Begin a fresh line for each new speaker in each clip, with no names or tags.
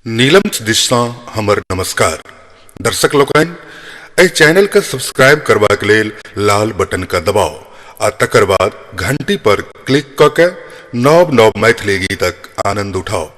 नीलम दिशा हमर नमस्कार दर्शक लोकन ए चैनल का सब्सक्राइब करबा के लेल लाल बटन का दबाओ आ तकर बाद घंटी पर क्लिक क के नव नव मैथिली गीतक आनंद उठाओ।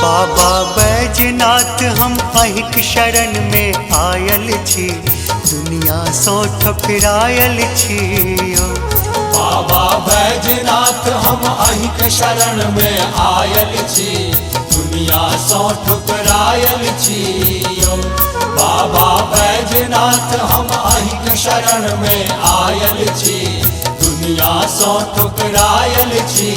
बाबा बैजनाथ हम अहिक शरण में आयल छी, दुनिया सो ठुकरायल छी।
बाबा बैजनाथ हम अहिक शरण में आयल छी, दुनिया सो ठुकरायल छी। बाबा बैजनाथ हम अहिक शरण में आयल छी, दुनिया सो ठुकरायल छी।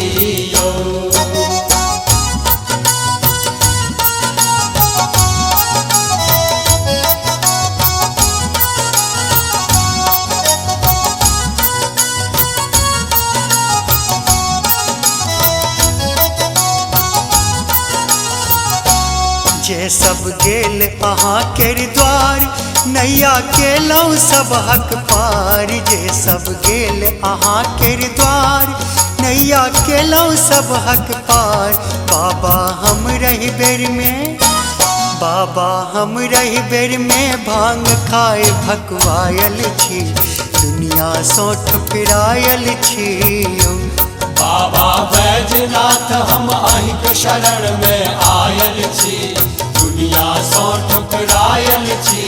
जे सब गेल अहाँ केर द्वार, नैया केलौं सब हक पार। जे सब गेल अहाँ केर द्वार, नैया केलौं सब हक पार। बाबा हम रही बेर में, बाबा हम रही बेर में भांग खाए भकवायल छी, दुनिया सो ठुकरायल छी।
बाबा बैजनाथ हम अहिक शरण में आयल छी, दुनिया सो ठुकरायल छी।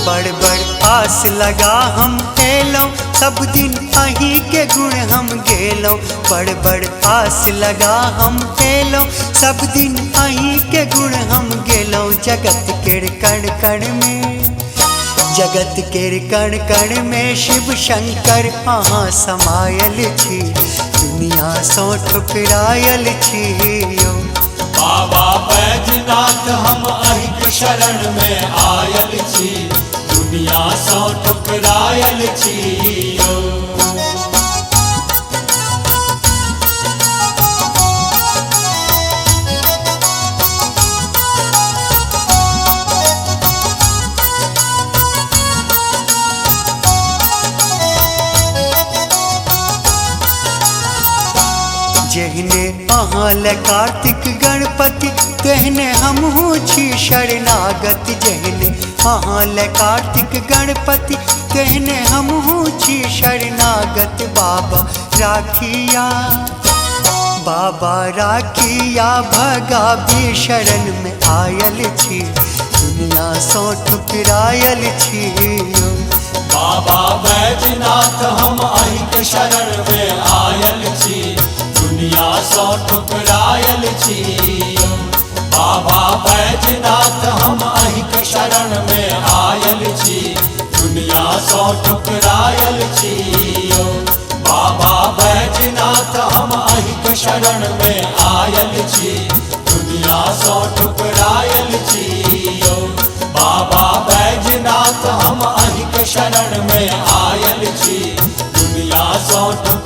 बड़ बड़ आस लगा हम एलौं, सब दिन अहीं के गुण हम गेलौं। बड़ बड़ आस लगा हम एलौं, सब दिन अहीं के गुण हम गेलौं। जगत केर कण कण में, जगत केर कण कण में शिव शंकर अहाँ समायल छी, दुनिया सो ठुकरायल छी।
बाबा बैजनाथ हम अहिक शरण में आयल छी, दुनिया सो ठुकरायल छी।
जेहने अहाँ ले कार्तिक गणपति, तेहने हमहूँ छी शरणागत। जेहने अहाँ ले कार्तिक गणपति, तेहने हमहूँ छी शरणागत। बाबा राखिया, बाबा राखिया भगा भी शरण में आयल छी, दुनिया सो ठुकरायल छी।
बाबा बैजनाथ हम अहिक शरण में आयल छी, दुनिया सो ठुकरायल छी। बाबा बैजनाथ हम अहिक शरण में आयल छी, दुनिया सो ठुकरायल छी। बाबा बैजनाथ हम अहिक शरण में आयल छी, दुनिया सो ठुकरायल छी। बाबा बैजनाथ हम अहिक शरण में आयल छी, दुनिया सो ठुकरायल छी।